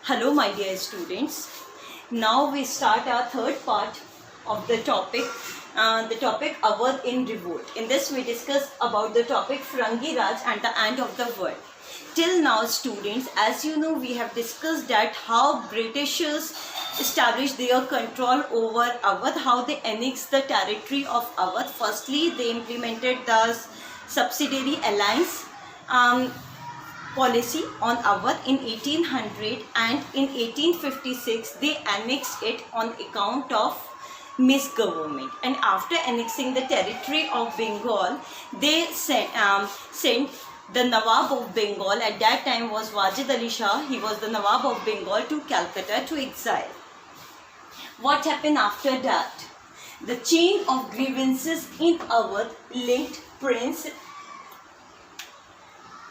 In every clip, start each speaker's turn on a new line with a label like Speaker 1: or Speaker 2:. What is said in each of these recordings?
Speaker 1: Hello my dear students. Now we start our third part of the topic Awadh in Revolt. In this we discuss about the topic Firangi Raj and the end of the world. Till now students, as you know, we have discussed that how Britishers established their control over Awadh, how they annexed the territory of Awadh. Firstly, they implemented the subsidiary alliance policy on Awadh in 1800, and in 1856 they annexed it on account of misgovernment. And after annexing the territory of Bengal, they sent the Nawab of Bengal, at that time was Wajid Ali Shah, he was the Nawab of Bengal, to Calcutta to exile. What happened after that? The chain of grievances in Awadh linked Prince,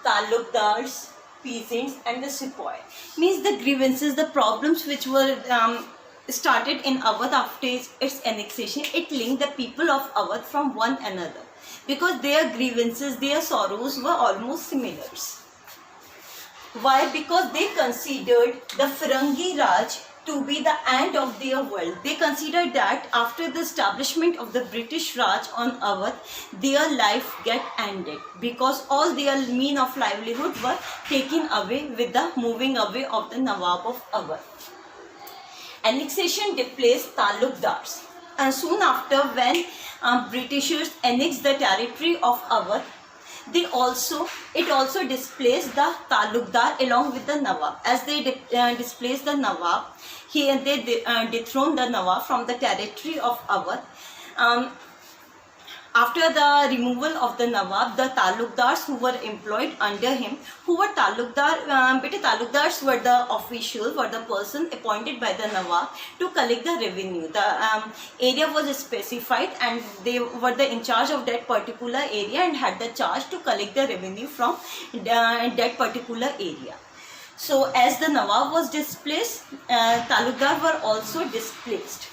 Speaker 1: Talukdars, peasants and the sepoy. Means the grievances, the problems which were started in Awadh after its annexation, it linked the people of Awadh from one another, because their grievances, their sorrows were almost similar. Why? Because they considered the Firangi Raj to be the end of their world. They considered that after the establishment of the British Raj on Awadh, their life get ended, because all their means of livelihood were taken away with the moving away of the Nawab of Awadh. Annexation displaced Talukdars, and soon after, when Britishers annexed the territory of Awadh, it also displaced the Talukdar along with the Nawab. As they displaced the Nawab, they dethroned the Nawab from the territory of Awadh. After the removal of the Nawab, the Talukdars who were employed under him, who were Talukdars were the officials, were the person appointed by the Nawab to collect the revenue. The area was specified, and they were in charge of that particular area and had the charge to collect the revenue from that particular area. So as the Nawab was displaced, Talukdar were also displaced.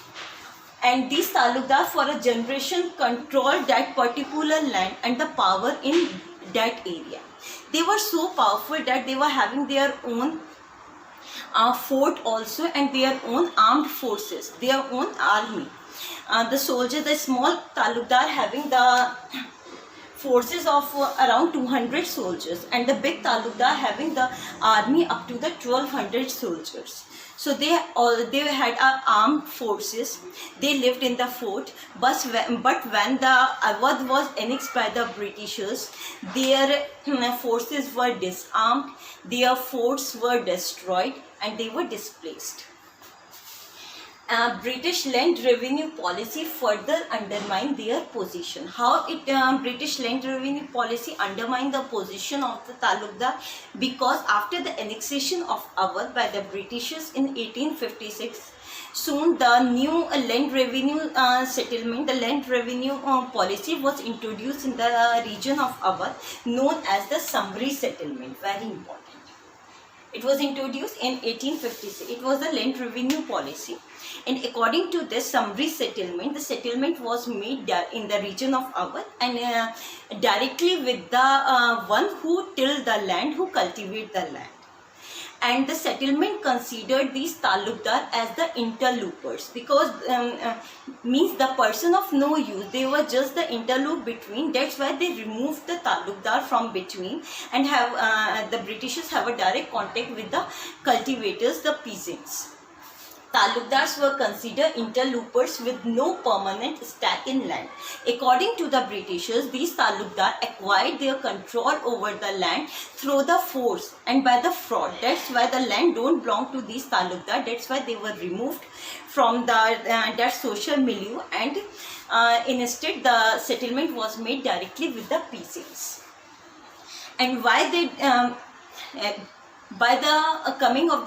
Speaker 1: And these Talukdar for a generation controlled that particular land and the power in that area. They were so powerful that they were having their own fort also, and their own armed forces, their own army. The small Talukdar having the forces of around 200 soldiers, and the big Talukdar having the army up to the 1200 soldiers. So they had armed forces. They lived in the fort, but when the Awadh was annexed by the Britishers, their forces were disarmed, their forts were destroyed, and they were displaced. British land revenue policy further undermined their position. How British land revenue policy undermined the position of the Talukdar? Because after the annexation of Awadh by the Britishers in 1856, soon the new land revenue settlement, the land revenue policy was introduced in the region of Awadh, known as the Samri settlement. Very important. It was introduced in 1856. It was the land revenue policy. And according to this Samri settlement, the settlement was made in the region of Awadh, and directly with the one who till the land, who cultivate the land. And the settlement considered these Talukdar as the interlopers, because means the person of no use. They were just the interlope between. That's why they removed the Talukdar from between, and have the Britishers have a direct contact with the cultivators, the peasants. Talukdars were considered interlopers with no permanent stake in land. According to the Britishers, these Talukdar acquired their control over the land through the force and by the fraud. That's why the land don't belong to these Talukdar. That's why they were removed from that social milieu, and instead the settlement was made directly with the peasants. And why they by the coming of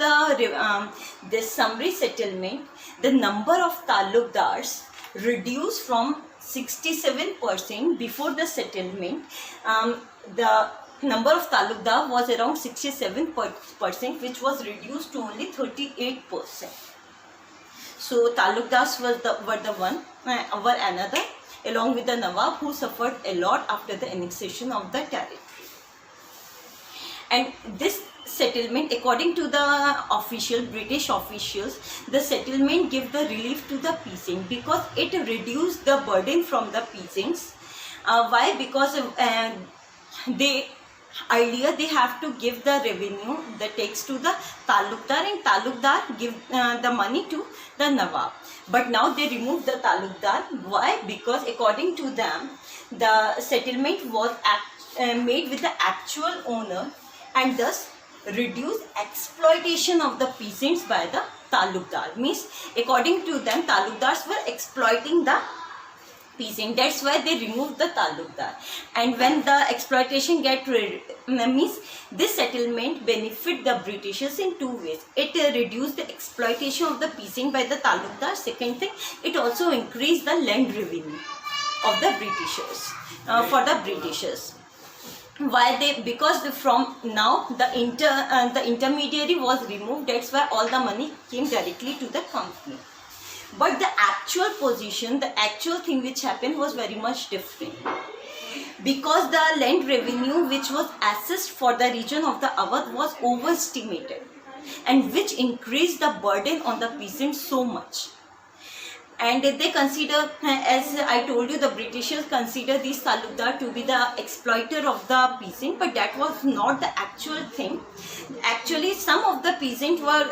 Speaker 1: this Samri settlement, the number of Talukdars reduced from 67% before the settlement. The number of Talukdar was around 67%, which was reduced to only 38%. So Talukdars were another, along with the Nawab, who suffered a lot after the annexation of the territory. And this settlement, according to the British officials, the settlement give the relief to the peasant because it reduced the burden from the peasants. Why? Because they earlier they have to give the revenue, the tax to the talukdar, and talukdar give the money to the nawab. But now they remove the talukdar. Why? Because according to them, the settlement was made with the actual owner, and thus reduce exploitation of the peasants by the talukdar. Means according to them, talukdars were exploiting the peasant. That's why they removed the talukdar. And when the exploitation get means this settlement benefit the Britishers in two ways. It reduced the exploitation of the peasant by the talukdar. Second thing, it also increased the land revenue of the Britishers for the Britishers. Why they? Because from now the intermediary was removed. That's why all the money came directly to the company. But the actual position, the actual thing which happened was very much different. Because the land revenue which was assessed for the region of the Awadh was overestimated, and which increased the burden on the peasants so much. And they consider, as I told you, the Britishers consider these talukdar to be the exploiter of the peasant, but that was not the actual thing. Actually, some of the peasants were,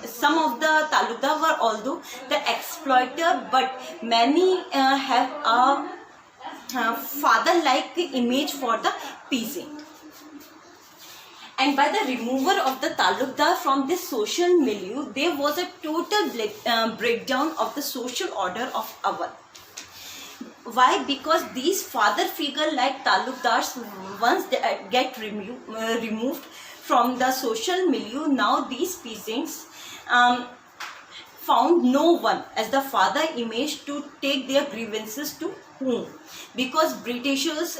Speaker 1: some of the talukdar were although the exploiter, but many have a father-like image for the peasant. And by the removal of the talukdar from this social milieu, there was a total breakdown of the social order of Awadh. Why? Because these father figure like talukdars, once they get removed from the social milieu, now these peasants found no one as the father image to take their grievances to whom. Because Britishers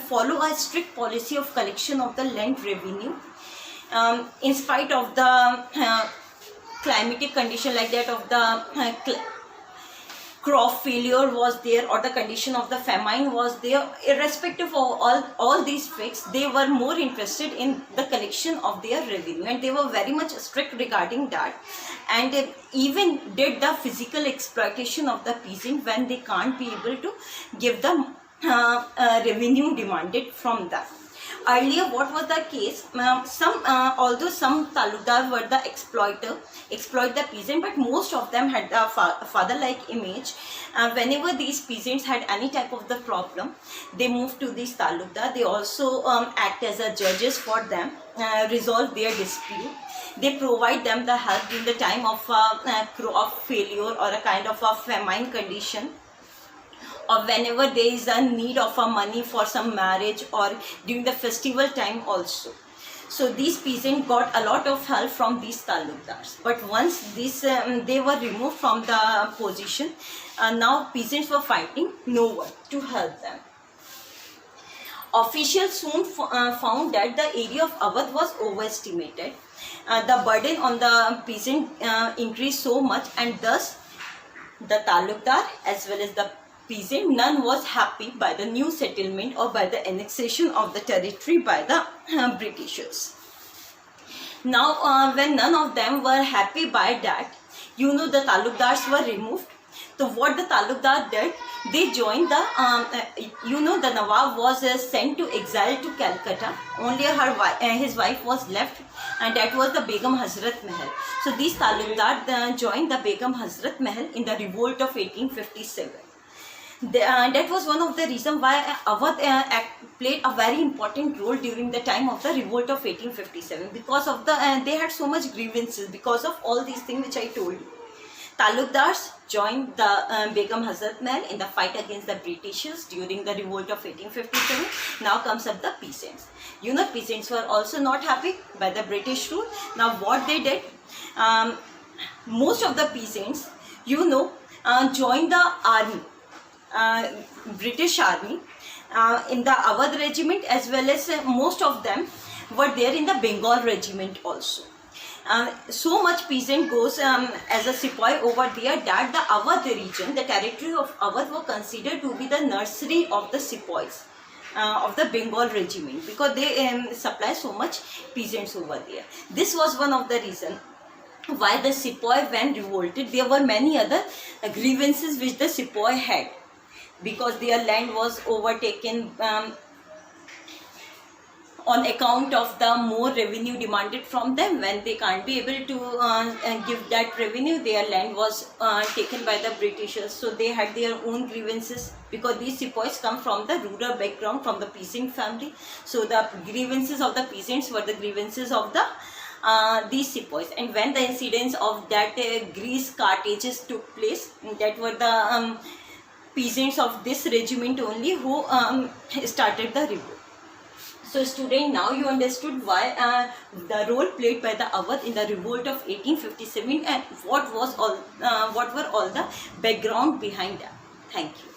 Speaker 1: follow a strict policy of collection of the land revenue, in spite of the climatic condition like that of the crop failure was there, or the condition of the famine was there. Irrespective of all these facts, they were more interested in the collection of their revenue, and they were very much strict regarding that, and even did the physical exploitation of the peasant when they can't be able to give the revenue demanded from them. Earlier, what was the case? Although some talukdar were the exploit the peasant, but most of them had a father-like image. Whenever these peasants had any type of the problem, they moved to these talukdar. They also act as a judges for them, resolve their dispute. They provide them the help in the time of crop failure or a kind of a famine condition, or whenever there is a need of a money for some marriage or during the festival time also. So these peasants got a lot of help from these talukdars. But once these they were removed from the position, now peasants were finding no one to help them. Officials soon found that the area of Awadh was overestimated. The burden on the peasant increased so much, and thus the talukdar as well as the peasant, none was happy by the new settlement or by the annexation of the territory by the Britishers. Now, when none of them were happy by that, the talukdars were removed. So what the talukdar did, they joined the, the Nawab was sent to exile to Calcutta. Only his wife was left, and that was the Begum Hazrat Mahal. So these talukdar joined the Begum Hazrat Mahal in the revolt of 1857. That was one of the reasons why Awadh played a very important role during the time of the revolt of 1857, because of the they had so much grievances because of all these things which I told you. Talukdars joined the Begum Hazrat Mahal in the fight against the Britishers during the revolt of 1857. Now comes up the peasants. Peasants were also not happy by the British rule. Now what they did, most of the peasants, joined the army. British army in the Awadh regiment, as well as most of them were there in the Bengal regiment also. So much peasant goes as a sepoy over there that the Awadh region, the territory of Awadh, were considered to be the nursery of the sepoys. of the Bengal regiment, because they supply so much peasants over there. This was one of the reasons why the sepoy when revolted. There were many other grievances which the sepoy had, because their land was overtaken on account of the more revenue demanded from them. When they can't be able to give that revenue, their land was taken by the Britishers. So they had their own grievances, because these sepoys come from the rural background, from the peasant family. So the grievances of the peasants were the grievances of the these sepoys. And when the incidents of that grease cartages took place, that were the peasants of this regiment only who started the revolt. So student, now you understood why the role played by the Awadh in the revolt of 1857 and what were all the background behind that. Thank you.